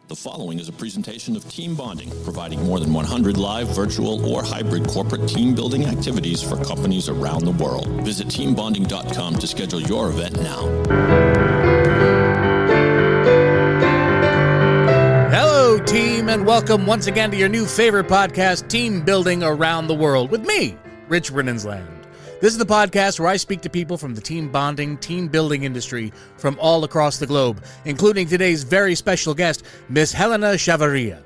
The following is a presentation of Team Bonding, providing more than 100 live, virtual, or hybrid corporate team building activities for companies around the world. Visit teambonding.com to schedule your event now. Hello, team, and welcome once again to your new favorite podcast, Team Building Around the World, with me, Rich Rinnensland. This is the podcast where I speak to people from the team bonding, team building industry from all across the globe, including today's very special guest, Miss Helena Chavarría.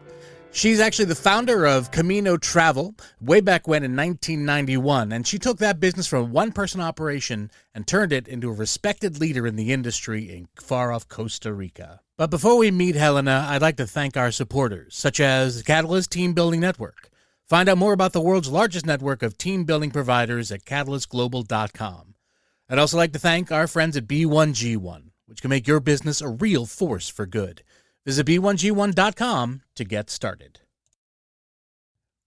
She's actually the founder of Camino Travel way back when in 1991, and she took that business from a one-person operation and turned it into a respected leader in the industry in far-off Costa Rica. But before we meet Helena, I'd like to thank our supporters, such as the Catalyst Team Building Network. Find out more about the world's largest network of team building providers at catalystglobal.com. I'd also like to thank our friends at B1G1, which can make your business a real force for good. Visit b1g1.com to get started.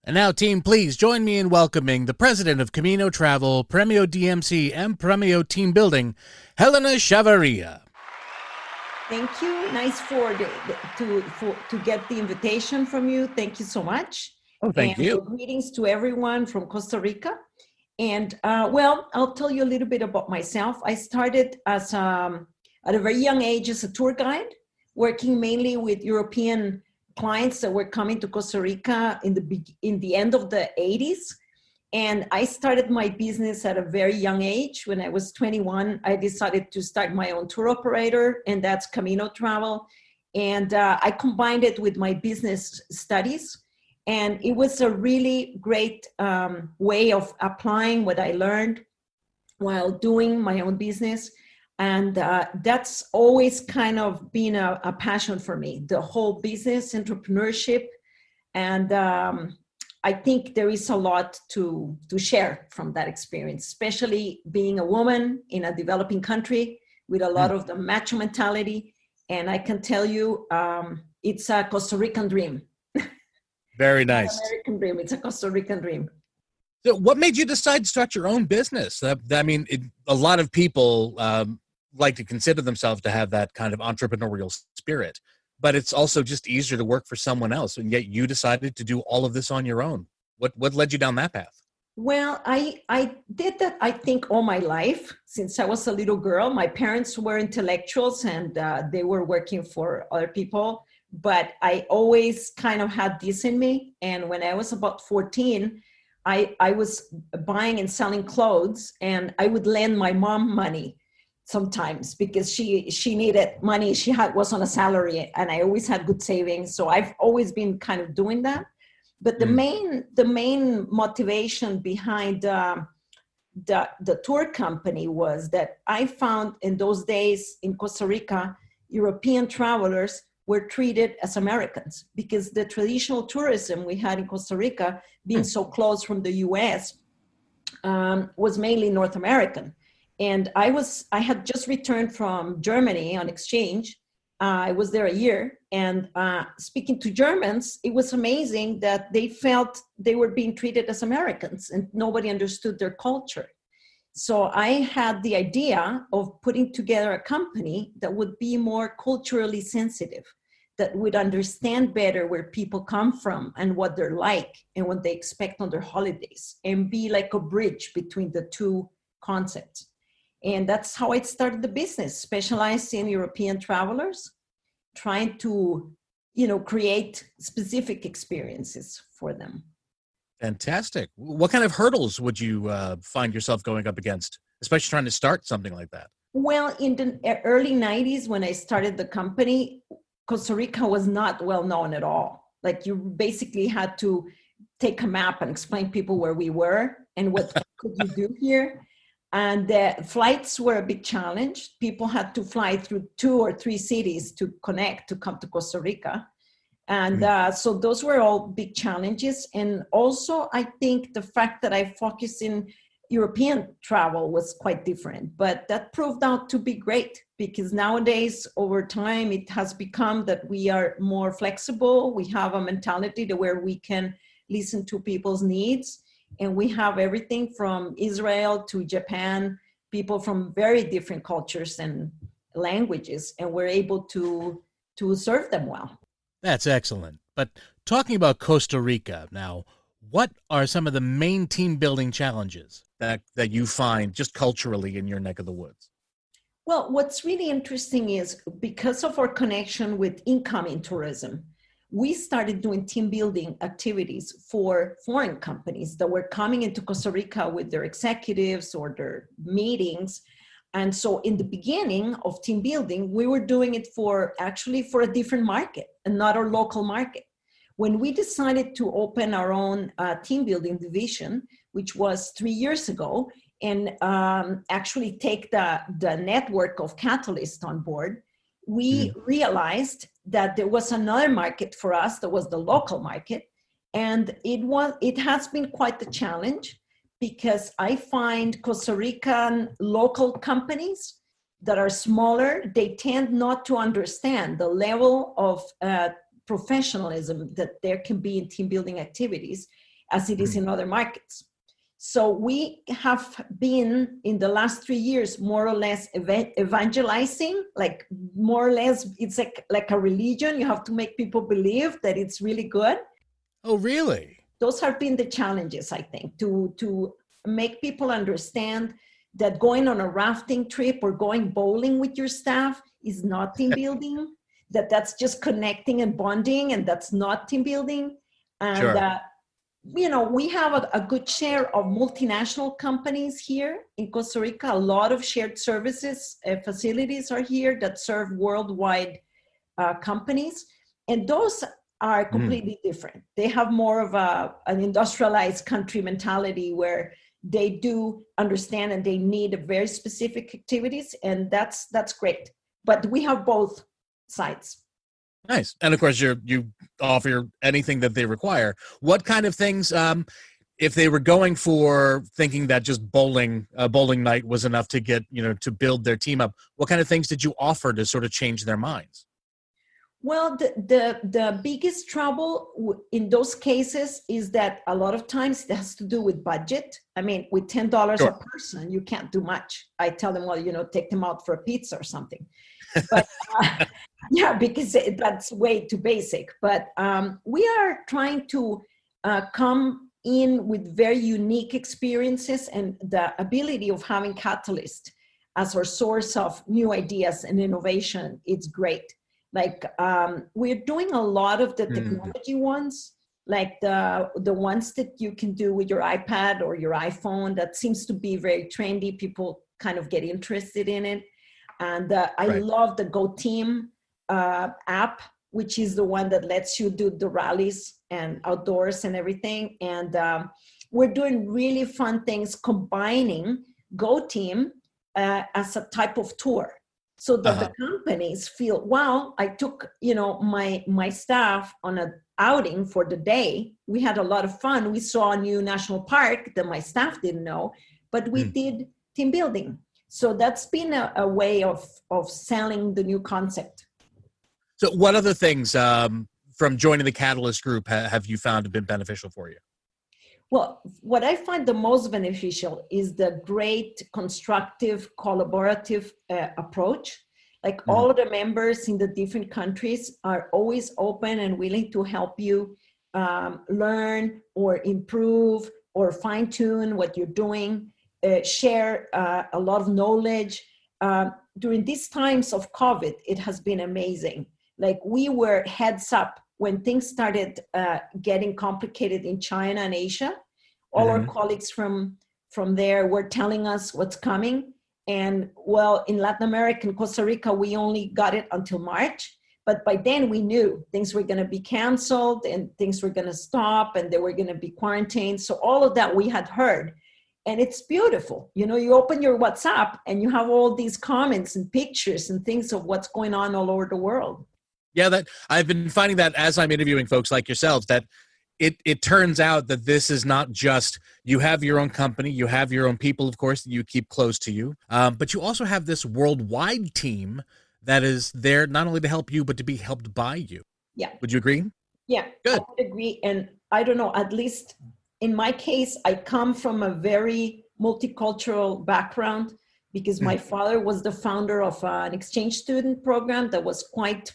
And now, team, please join me in welcoming the president of Camino Travel, Premio DMC, and Premio Team Building, Helena Chavarría. Thank you. Nice to get the invitation from you. Thank you so much. Oh, thank you. Greetings to everyone from Costa Rica. And I'll tell you a little bit about myself. I started at a very young age as a tour guide, working mainly with European clients that were coming to Costa Rica in the end of the 80s. And I started my business at a very young age. When I was 21, I decided to start my own tour operator, and that's Camino Travel. And I combined it with my business studies. And it was a really great way of applying what I learned while doing my own business. And that's always kind of been a passion for me, the whole business, entrepreneurship. And I think there is a lot to share from that experience, especially being a woman in a developing country with a lot of the macho mentality. And I can tell you, it's a Costa Rican dream. Very nice. It's an American dream. It's a Costa Rican dream. So what made you decide to start your own business? A lot of people like to consider themselves to have that kind of entrepreneurial spirit, but it's also just easier to work for someone else. And yet you decided to do all of this on your own. What led you down that path? Well, I did that, I think, all my life. Since I was a little girl, my parents were intellectuals and they were working for other people. But I always kind of had this in me. And when I was about 14, I was buying and selling clothes, and I would lend my mom money sometimes because she needed money. She was on a salary, and I always had good savings. So I've always been kind of doing that. But the main motivation behind the tour company was that I found in those days in Costa Rica, European travelers were treated as Americans because the traditional tourism we had in Costa Rica, being so close from the US, was mainly North American. And I had just returned from Germany on exchange. I was there a year, and speaking to Germans, it was amazing that they felt they were being treated as Americans and nobody understood their culture. So I had the idea of putting together a company that would be more culturally sensitive, that would understand better where people come from and what they're like and what they expect on their holidays, and be like a bridge between the two concepts. And that's how I started the business, specialized in European travelers, trying to, create specific experiences for them. Fantastic. What kind of hurdles would you find yourself going up against, especially trying to start something like that? Well, in the early 90s, when I started the company, Costa Rica was not well known at all. Like, you basically had to take a map and explain people where we were and what could you do here. And the flights were a big challenge. People had to fly through 2 or 3 cities to connect to come to Costa Rica. And so those were all big challenges. And also, I think the fact that I focused in European travel was quite different, but that proved out to be great because nowadays, over time, it has become that we are more flexible. We have a mentality to where we can listen to people's needs, and we have everything from Israel to Japan, people from very different cultures and languages, and we're able to serve them well. That's excellent. But talking about Costa Rica now, what are some of the main team building challenges that you find just culturally in your neck of the woods? Well, what's really interesting is because of our connection with incoming tourism, we started doing team building activities for foreign companies that were coming into Costa Rica with their executives or their meetings. And so in the beginning of team building, we were doing it for a different market and not our local market. When we decided to open our own team building division, which was 3 years ago, and actually take the network of Catalyst on board, we realized that there was another market for us that was the local market. And it has been quite the challenge because I find Costa Rican local companies that are smaller, they tend not to understand the level of professionalism that there can be in team building activities as it is in other markets. So we have been in the last 3 years, more or less evangelizing, like more or less, it's like a religion. You have to make people believe that it's really good. Oh, really? Those have been the challenges, I think, to make people understand that going on a rafting trip or going bowling with your staff is not team building, that's just connecting and bonding, and that's not team building. And Sure. we have a good share of multinational companies here in Costa Rica. A lot of shared services facilities are here that serve worldwide companies. And those are completely different. They have more of an industrialized country mentality where they do understand and they need very specific activities. And that's great. But we have both sides. Nice. And of course, you offer anything that they require. What kind of things, if they were going for thinking that just bowling night was enough to get, to build their team up, what kind of things did you offer to sort of change their minds? Well, the biggest trouble in those cases is that a lot of times it has to do with budget. I mean, with $10 Sure. a person, you can't do much. I tell them, well, take them out for a pizza or something. But yeah, because that's way too basic. But we are trying to come in with very unique experiences, and the ability of having Catalyst as our source of new ideas and innovation, it's great. Like we're doing a lot of the technology ones, like the ones that you can do with your iPad or your iPhone. That seems to be very trendy. People kind of get interested in it. And I love the Go Team app, which is the one that lets you do the rallies and outdoors and everything. And we're doing really fun things combining Go Team as a type of tour, so that the companies feel, wow, I took, my staff on an outing for the day. We had a lot of fun. We saw a new national park that my staff didn't know, but we did team building. So that's been a way of selling the new concept. So what other things from joining the Catalyst group have you found have been beneficial for you? Well, what I find the most beneficial is the great constructive collaborative approach. Like all of the members in the different countries are always open and willing to help you learn or improve or fine tune what you're doing, share a lot of knowledge. During these times of COVID, it has been amazing. Like we were heads up when things started getting complicated in China and Asia. All our colleagues from there were telling us what's coming. And well, in Latin America and Costa Rica, we only got it until March. But by then we knew things were going to be canceled and things were going to stop and they were going to be quarantined. So all of that we had heard. And it's beautiful. You open your WhatsApp and you have all these comments and pictures and things of what's going on all over the world. Yeah, that I've been finding that as I'm interviewing folks like yourselves, that it turns out that this is not just you have your own company, you have your own people, of course, that you keep close to you, but you also have this worldwide team that is there not only to help you, but to be helped by you. Yeah. Would you agree? Yeah, Good. I would agree. And I don't know, at least in my case, I come from a very multicultural background because my father was the founder of an exchange student program that was quite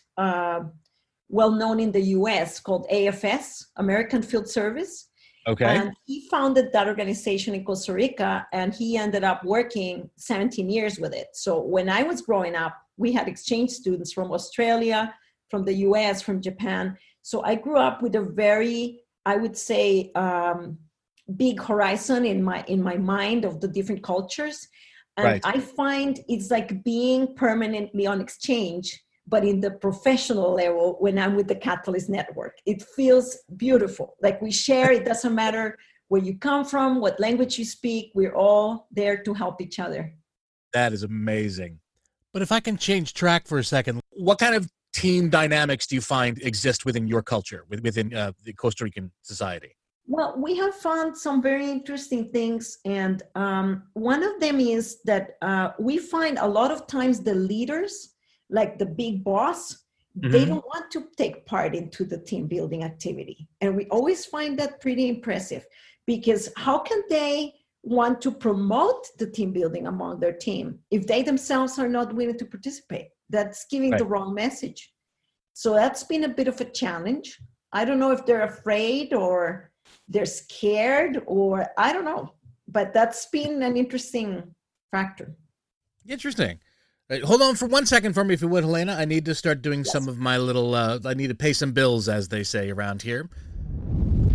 well known in the US called AFS, American Field Service. Okay. And he founded that organization in Costa Rica, and he ended up working 17 years with it. So when I was growing up, we had exchange students from Australia, from the US, from Japan. So I grew up with a very, I would say, big horizon in my mind of the different cultures. And Right. I find it's like being permanently on exchange, but in the professional level when I'm with the Catalyst Network. It feels beautiful. Like we share, it doesn't matter where you come from, what language you speak, we're all there to help each other. That is amazing. But if I can change track for a second, what kind of team dynamics do you find exist within your culture, within the Costa Rican society? Well, we have found some very interesting things. And one of them is that we find a lot of times the leaders, like the big boss, they don't want to take part into the team building activity. And we always find that pretty impressive, because how can they want to promote the team building among their team if they themselves are not willing to participate? That's giving the wrong message. So that's been a bit of a challenge. I don't know if they're afraid or they're scared, or I don't know, but that's been an interesting factor. Interesting. Hold on for 1 second for me, if you would, Helena. I need to start doing some of my little, I need to pay some bills, as they say around here.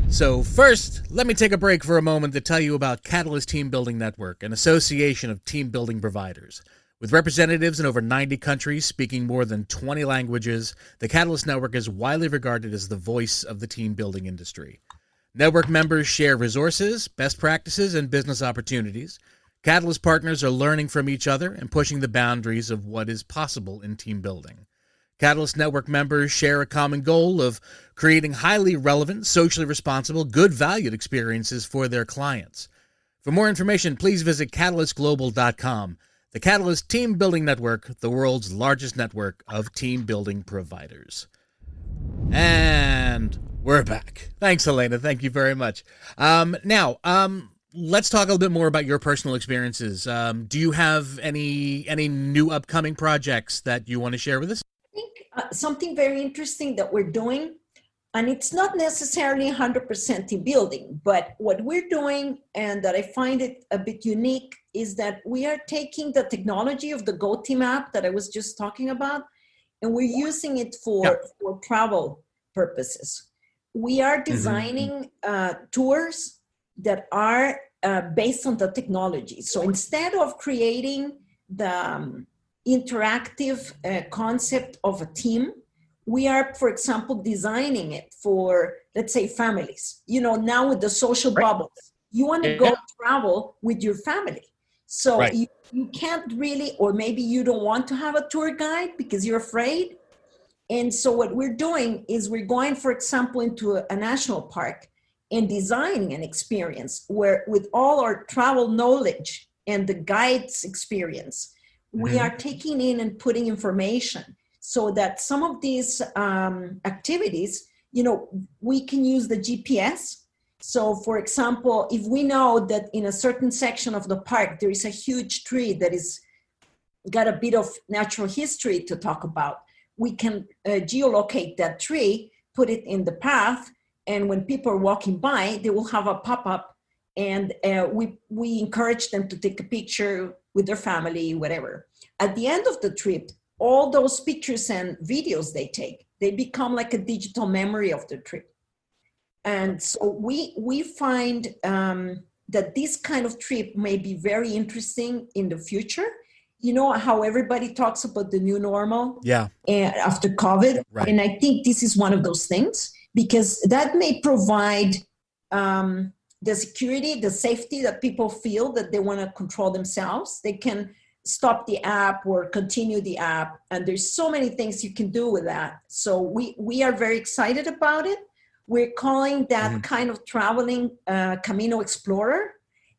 So first, let me take a break for a moment to tell you about Catalyst Team Building Network, an association of team building providers. With representatives in over 90 countries speaking more than 20 languages, the Catalyst Network is widely regarded as the voice of the team building industry. Network members share resources, best practices, and business opportunities. Catalyst partners are learning from each other and pushing the boundaries of what is possible in team building. Catalyst Network members share a common goal of creating highly relevant, socially responsible, good valued experiences for their clients. For more information, please visit catalystglobal.com. The Catalyst Team Building Network, the world's largest network of team building providers. And we're back. Thanks, Helena. Thank you very much. Now, let's talk a little bit more about your personal experiences. Do you have any new upcoming projects that you want to share with us? I think something very interesting that we're doing, and it's not necessarily 100% team building, but what we're doing, and that I find it a bit unique, is that we are taking the technology of the Go Team app that I was just talking about, and we're using it for travel purposes. We are designing tours that are based on the technology. So instead of creating the interactive concept of a team, we are, for example, designing it for, let's say, families. You know, now with the social bubbles, you want to go travel with your family. So you can't really, or maybe you don't want to have a tour guide because you're afraid. And so what we're doing is we're going, for example, into a national park and designing an experience where, with all our travel knowledge and the guide's experience, we are taking in and putting information so that some of these activities, you know, we can use the GPS. So, for example, if we know that in a certain section of the park, there is a huge tree that is got a bit of natural history to talk about, we can geolocate that tree, put it in the path, and when people are walking by, they will have a pop-up, and we encourage them to take a picture with their family, whatever. At the end of the trip, all those pictures and videos they take, they become like a digital memory of the trip. And so we find that this kind of trip may be very interesting in the future. You know how everybody talks about the new normal after COVID? Right. And I think this is one of those things, because that may provide the security, the safety that people feel that they want to control themselves. They can stop the app or continue the app. And there's so many things you can do with that. So we are very excited about it. We're calling that kind of traveling Camino Explorer.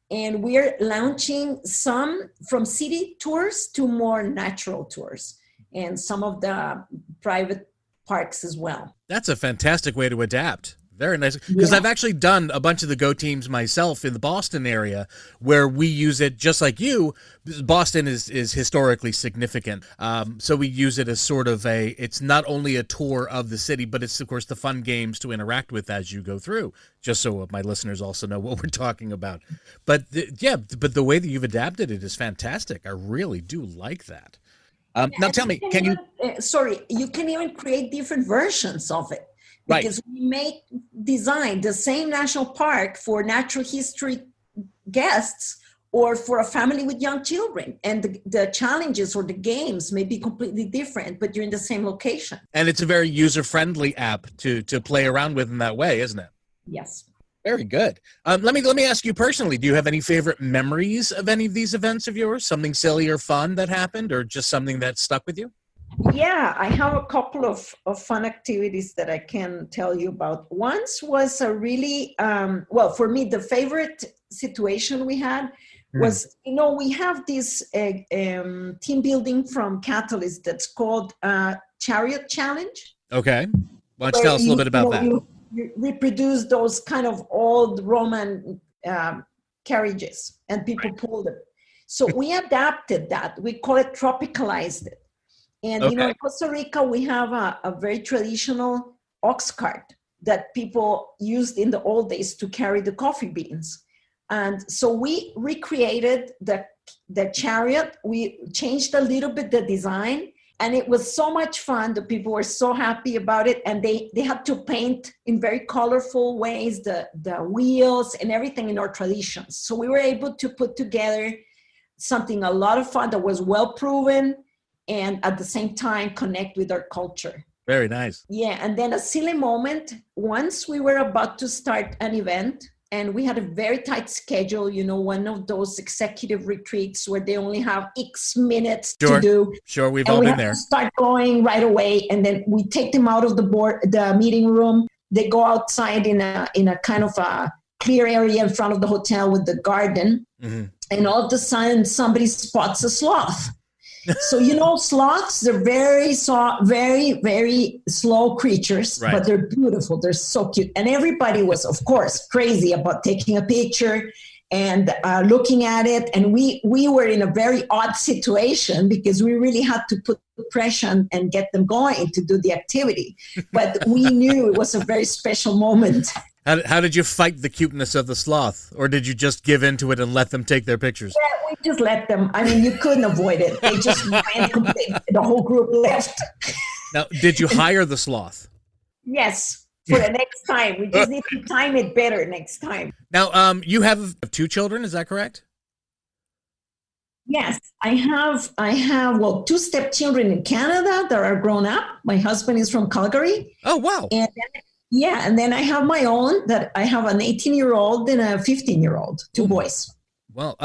And we're launching some from city tours to more natural tours and some of the private parks as well. That's a fantastic way to adapt. Very nice. Because Yeah. I've actually done a bunch of the Go teams myself in the Boston area where we use it just like you. Boston is historically significant. So we use it as sort of it's not only a tour of the city, but it's, of course, the fun games to interact with as you go through, just so my listeners also know what we're talking about. But but the way that you've adapted it is fantastic. I really do like that. Now tell me, can you... You can even create different versions of it. Right. Because we design the same national park for natural history guests or for a family with young children. And the challenges or the games may be completely different, but you're in the same location. And it's a very user-friendly app to play around with in that way, isn't it? Yes. Very good. Let me ask you personally, do you have any favorite memories of any of these events of yours? Something silly or fun that happened, or just something that stuck with you? Yeah, I have a couple of fun activities that I can tell you about. Once was a really, for me, the favorite situation we had was, we have this team building from Catalyst that's called Chariot Challenge. Okay. Why don't you tell us a little bit about that? You reproduce those kind of old Roman carriages and people pull them. So we adapted that. We call it tropicalized it. And, in Costa Rica, we have a very traditional ox cart that people used in the old days to carry the coffee beans. And so we recreated the chariot. We changed a little bit the design, and it was so much fun. The people were so happy about it, and they had to paint in very colorful ways the wheels and everything in our traditions. So we were able to put together something a lot of fun that was well proven, and at the same time connect with our culture. Very nice. Yeah, and then a silly moment, once we were about to start an event, and we had a very tight schedule, one of those executive retreats where they only have X minutes to do. Sure, we've all been there. To start going right away, and then we take them out of the meeting room. They go outside in a kind of a clear area in front of the hotel with the garden, and all of a sudden somebody spots a sloth. So, sloths, they're very slow creatures, right, but they're beautiful. They're so cute. And everybody was, of course, crazy about taking a picture and looking at it. And we were in a very odd situation because we really had to put pressure and get them going to do the activity. But we knew it was a very special moment. How did you fight the cuteness of the sloth? Or did you just give into it and let them take their pictures? Yeah, we just let them. I mean, you couldn't avoid it. They just went completely. The whole group left. Now, did you hire the sloth? Yes, for the next time. We just need to time it better next time. Now, you have 2 children, is that correct? Yes, I have 2 stepchildren in Canada that are grown up. My husband is from Calgary. Oh, wow. And then I have my own, that I have an 18-year-old and a 15-year-old, 2 boys. Well,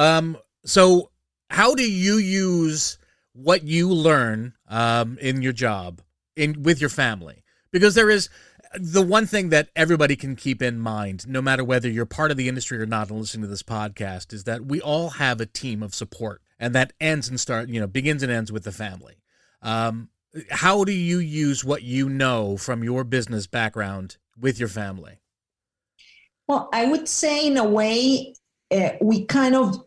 so how do you use what you learn in your job with your family? Because there is the one thing that everybody can keep in mind, no matter whether you're part of the industry or not and listening to this podcast, is that we all have a team of support, and that begins and ends with the family. How do you use what you know from your business background with your family? Well, I would say in a way, we kind of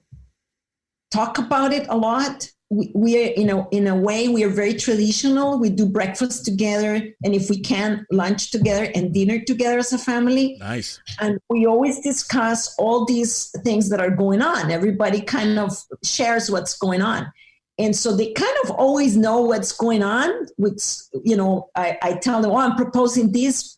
talk about it a lot. We are, in a way, we are very traditional. We do breakfast together, and if we can, lunch together and dinner together as a family. Nice. And we always discuss all these things that are going on. Everybody kind of shares what's going on. And so they kind of always know what's going on. Which, I tell them, I'm proposing this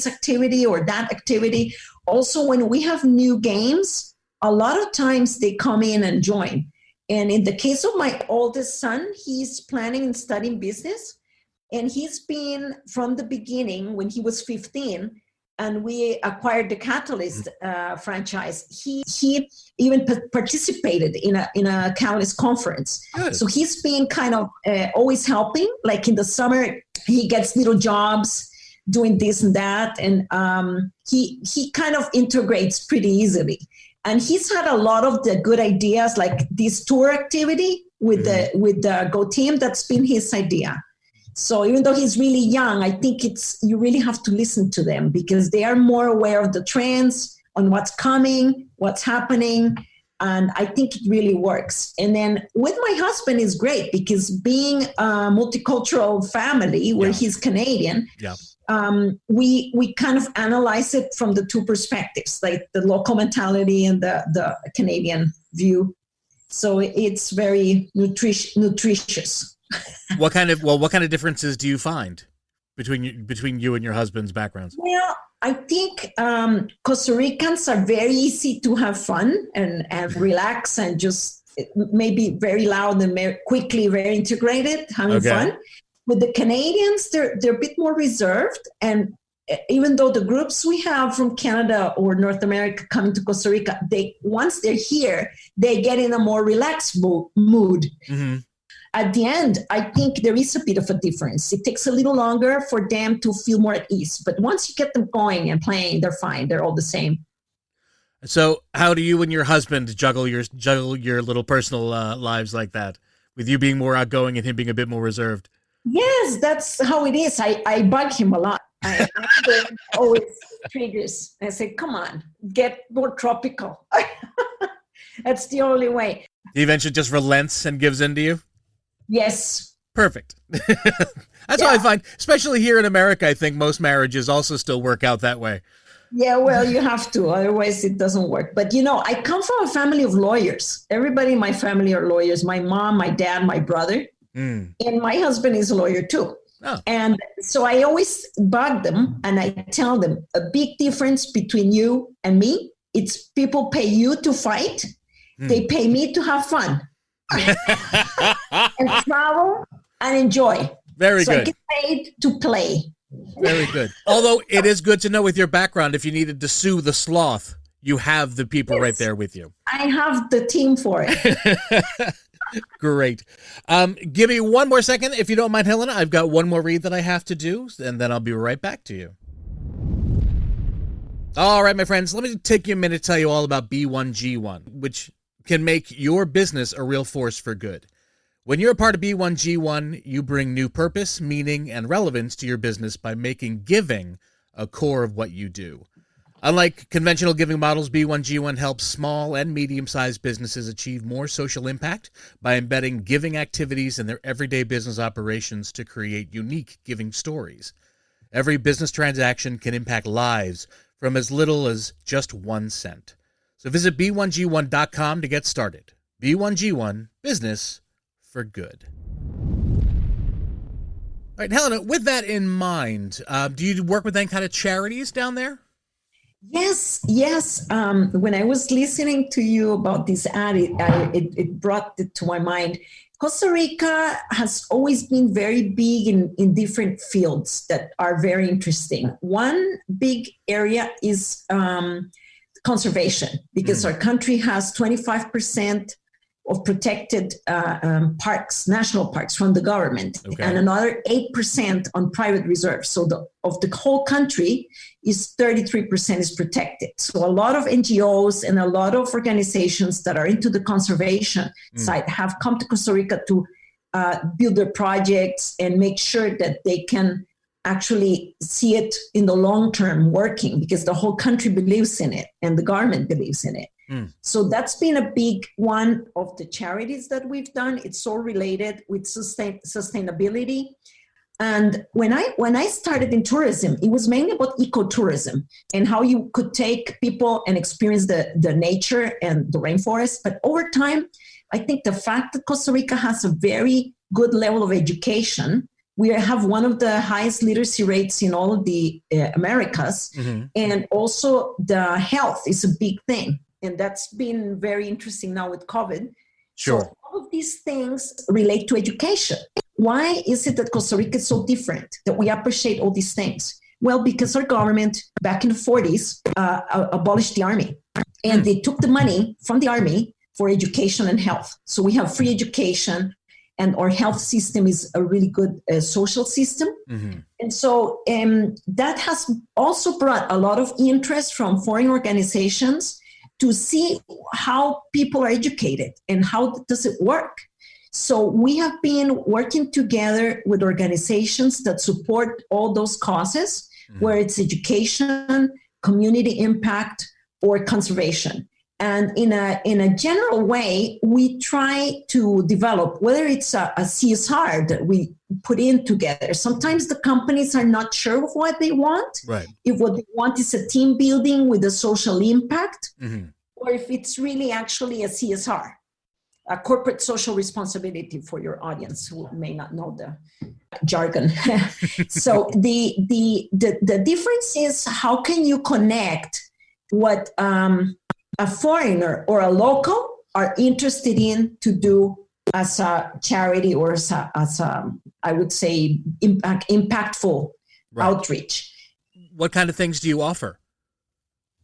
activity or that activity. Also, when we have new games, a lot of times they come in and join. And in the case of my oldest son, he's planning and studying business. And he's been, from the beginning, when he was 15, and we acquired the Catalyst franchise, he even participated in a Catalyst conference. Good. So he's been kind of always helping. Like in the summer, he gets little jobs doing this and that, and he kind of integrates pretty easily. And he's had a lot of the good ideas, like this tour activity with the Go team. That's been his idea. So even though he's really young, I think you really have to listen to them because they are more aware of the trends, on what's coming, what's happening. And I think it really works. And then with my husband is great because being a multicultural family where he's Canadian, we kind of analyze it from the two perspectives, like the local mentality and the Canadian view. So it's very nutritious. What kind of differences do you find between you and your husband's backgrounds? Well, I think Costa Ricans are very easy to have fun and relax and just maybe very loud and quickly very integrated, having fun. With the Canadians, they're a bit more reserved. And even though the groups we have from Canada or North America coming to Costa Rica, once they're here, they get in a more relaxed mood. Mm-hmm. At the end, I think there is a bit of a difference. It takes a little longer for them to feel more at ease. But once you get them going and playing, they're fine. They're all the same. So how do you and your husband juggle your little personal lives like that, with you being more outgoing and him being a bit more reserved? Yes, that's how it is. I bug him a lot. I always triggers. I say, come on, get more tropical. That's the only way. He eventually just relents and gives in to you? Yes. Perfect. That's how I find, especially here in America, I think most marriages also still work out that way. Yeah, well, you have to. Otherwise, it doesn't work. But, I come from a family of lawyers. Everybody in my family are lawyers. My mom, my dad, my brother. And my husband is a lawyer, too. Oh. And so I always bug them and I tell them a big difference between you and me. It's people pay you to fight. They pay me to have fun. And travel and enjoy. Very good. I get paid to play. Very good. Although it is good to know with your background, if you needed to sue the sloth, you have the people right there with you. I have the team for it. Great. Give me one more second, if you don't mind, Helena. I've got one more read that I have to do, and then I'll be right back to you. All right, my friends, let me take you a minute to tell you all about B1G1, which can make your business a real force for good. When you're a part of B1G1, you bring new purpose, meaning, and relevance to your business by making giving a core of what you do. Unlike conventional giving models, B1G1 helps small and medium-sized businesses achieve more social impact by embedding giving activities in their everyday business operations to create unique giving stories. Every business transaction can impact lives from as little as just 1 cent. So visit b1g1.com to get started. B1G1, business for good. All right, Helena, with that in mind, do you work with any kind of charities down there? Yes. When I was listening to you about this ad, it brought it to my mind. Costa Rica has always been very big in different fields that are very interesting. One big area is conservation, because our country has 25% of protected parks, national parks from the government, and another 8% on private reserves. So of the whole country is 33% is protected. So a lot of NGOs and a lot of organizations that are into the conservation side have come to Costa Rica to build their projects and make sure that they can actually see it in the long term working, because the whole country believes in it and the government believes in it. So that's been a big one of the charities that we've done. It's all related with sustainability. And when I started in tourism, it was mainly about ecotourism and how you could take people and experience the nature and the rainforest. But over time, I think the fact that Costa Rica has a very good level of education, we have one of the highest literacy rates in all of the Americas. And also the health is a big thing. And that's been very interesting now with COVID. Sure. So all of these things relate to education. Why is it that Costa Rica is so different, that we appreciate all these things? Well, because our government back in the 40s abolished the army. And they took the money from the army for education and health. So we have free education, and our health system is a really good social system. And so that has also brought a lot of interest from foreign organizations to see how people are educated and how does it work. So we have been working together with organizations that support all those causes, where it's education, community impact, or conservation. And in a general way, we try to develop, whether it's a CSR that we put in together. Sometimes the companies are not sure of what they want. Right. If what they want is a team building with a social impact, or if it's really actually a CSR, a corporate social responsibility, for your audience who may not know the jargon. So the difference is, how can you connect what a foreigner or a local are interested in to do as a charity, or as a I would say impactful outreach. What kind of things do you offer?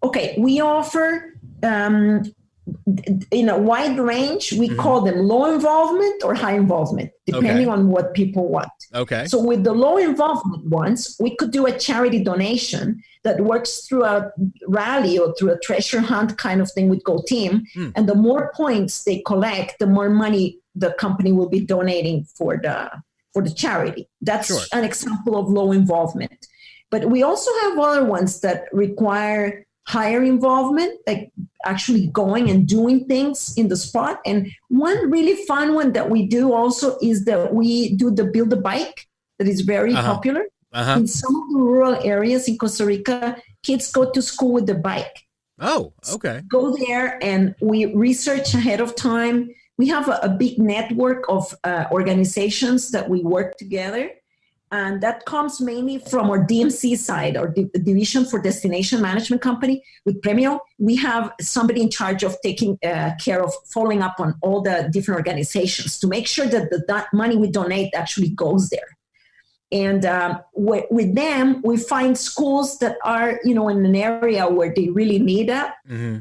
Okay, we offer in a wide range. We call them low involvement or high involvement, depending on what people want. Okay. So with the low involvement ones, we could do a charity donation that works through a rally or through a treasure hunt kind of thing with Go Team. And the more points they collect, the more money the company will be donating for the charity. That's an example of low involvement. But we also have other ones that require higher involvement, like actually going and doing things in the spot. And one really fun one that we do also is that we do the Build a Bike, that is very popular. In some of the rural areas in Costa Rica, kids go to school with the bike. Oh, okay. Go there and we research ahead of time. We have a big network of organizations that we work together. And that comes mainly from our DMC side, or Division for Destination Management Company with Premio. We have somebody in charge of taking care of following up on all the different organizations to make sure that the money we donate actually goes there. And with them, we find schools that are, in an area where they really need it.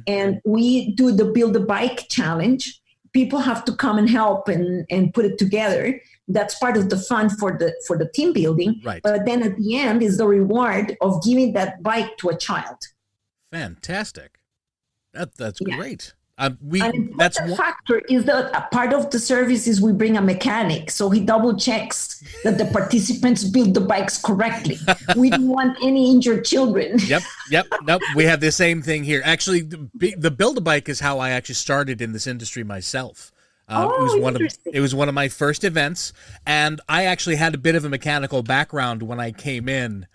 And we do the Build a Bike challenge. People have to come and help and put it together. That's part of the fun for the team building. Right. But then at the end is the reward of giving that bike to a child. Fantastic. That's great. An important factor is that a part of the service is we bring a mechanic, so he double checks that the participants build the bikes correctly. We don't want any injured children. Yep. Nope. We have the same thing here. Actually, the Build a Bike is how I actually started in this industry myself. It was one of my first events, and I actually had a bit of a mechanical background when I came in.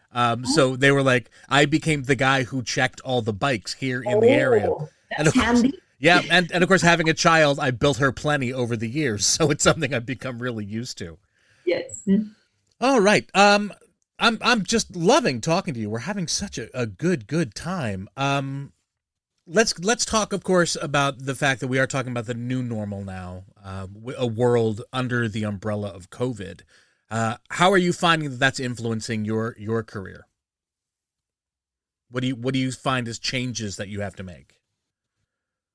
So they were like, I became the guy who checked all the bikes here in the area. That's handy. Yeah, and of course, having a child, I built her plenty over the years, so it's something I've become really used to. Yes. All right. I'm just loving talking to you. We're having such a good time. Let's talk, of course, about the fact that we are talking about the new normal now, a world under the umbrella of COVID. How are you finding that that's influencing your career? What do you find as changes that you have to make?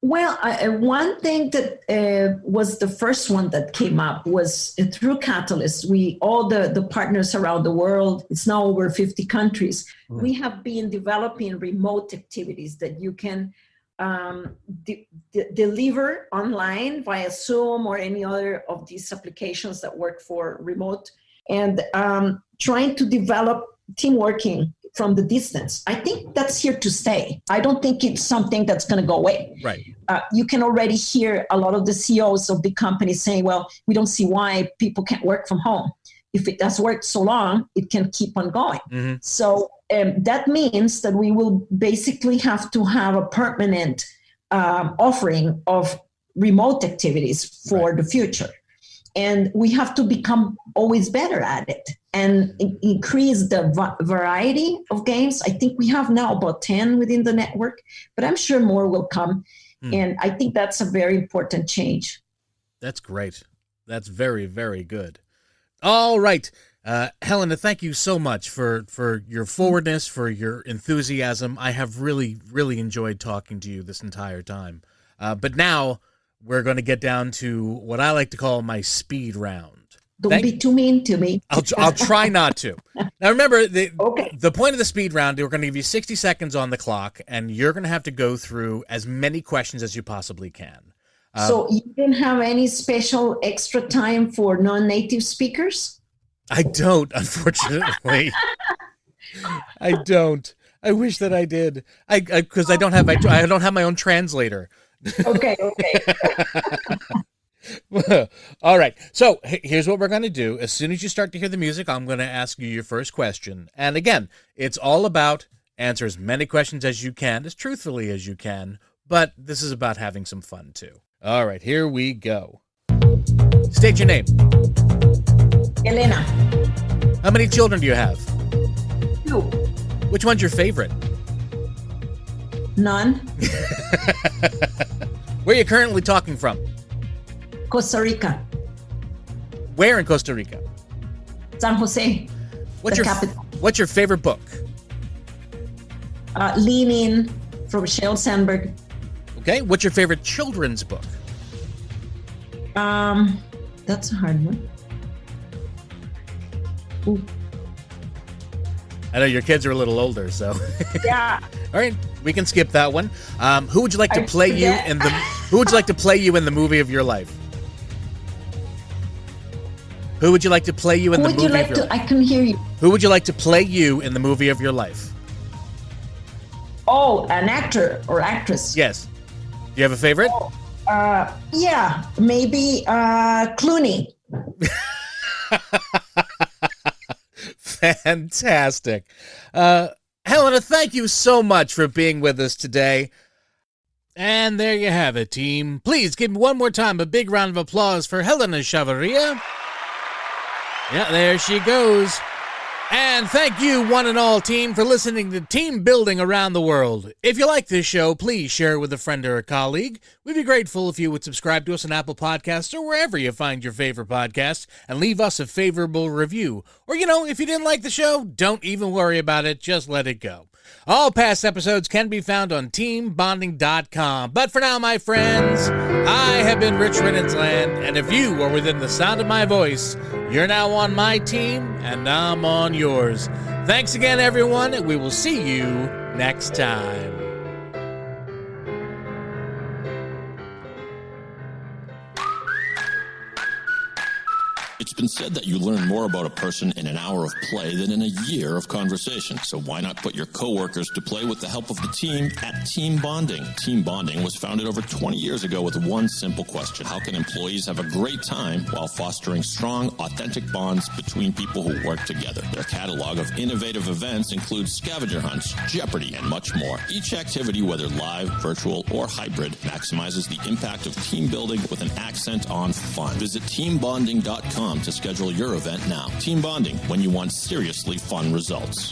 Well, one thing that was the first one that came up was through Catalyst. All the partners around the world, it's now over 50 countries, we have been developing remote activities that you can deliver online via Zoom or any other of these applications that work for remote, and trying to develop team working from the distance. I think that's here to stay. I don't think it's something that's going to go away. Right. You can already hear a lot of the CEOs of big companies saying, well, we don't see why people can't work from home. If it has worked so long, it can keep on going. So that means that we will basically have to have a permanent offering of remote activities for the future. And we have to become always better at it and increase the variety of games. I think we have now about 10 within the network, but I'm sure more will come. And I think that's a very important change. That's great. That's very, very good. All right. Helena, thank you so much for your forwardness, for your enthusiasm. I have really, really enjoyed talking to you this entire time. But now we're going to get down to what I like to call my speed round. Don't be too mean to me. I'll try not to. Now remember, the point of the speed round, we're going to give you 60 seconds on the clock, and you're going to have to go through as many questions as you possibly can. So you didn't have any special extra time for non-native speakers? I don't, unfortunately. I don't. I wish that I did. Because I don't have my own translator. Okay. All right. So here's what we're going to do. As soon as you start to hear the music, I'm going to ask you your first question. And again, it's all about answer as many questions as you can, as truthfully as you can. But this is about having some fun, too. All right. Here we go. State your name. Helena. How many children do you have? 2. Which one's your favorite? None. Where are you currently talking from? Costa Rica. Where in Costa Rica? San Jose. What's the your capital. What's your favorite book? Leaning from Sheryl Sandberg. Okay. What's your favorite children's book? That's a hard one. Ooh. I know your kids are a little older, so. Yeah. All right, we can skip that one. Who would you like to play you in the? Who would you like to play you in the movie of your life? Who would you like to play you in the movie of your life? I can hear you. Who would you like to play you in the movie of your life? Oh, an actor or actress. Yes. Do you have a favorite? Yeah, maybe Clooney. Fantastic. Helena, thank you so much for being with us today. And there you have it, team. Please give me one more time a big round of applause for Helena Chavarría. Yeah, there she goes. And thank you, one and all, team, for listening to Team Building Around the World. If you like this show, please share it with a friend or a colleague. We'd be grateful if you would subscribe to us on Apple Podcasts or wherever you find your favorite podcasts and leave us a favorable review. Or, if you didn't like the show, don't even worry about it. Just let it go. All past episodes can be found on teambonding.com. But for now, my friends, I have been Rich Reninsland, and if you are within the sound of my voice, you're now on my team, and I'm on yours. Thanks again, everyone, and we will see you next time. It's been said that you learn more about a person in an hour of play than in a year of conversation. So why not put your coworkers to play with the help of the team at Team Bonding? Team Bonding was founded over 20 years ago with one simple question. How can employees have a great time while fostering strong, authentic bonds between people who work together? Their catalog of innovative events includes scavenger hunts, Jeopardy, and much more. Each activity, whether live, virtual, or hybrid, maximizes the impact of team building with an accent on fun. Visit teambonding.com to schedule your event now. Team Bonding, when you want seriously fun results.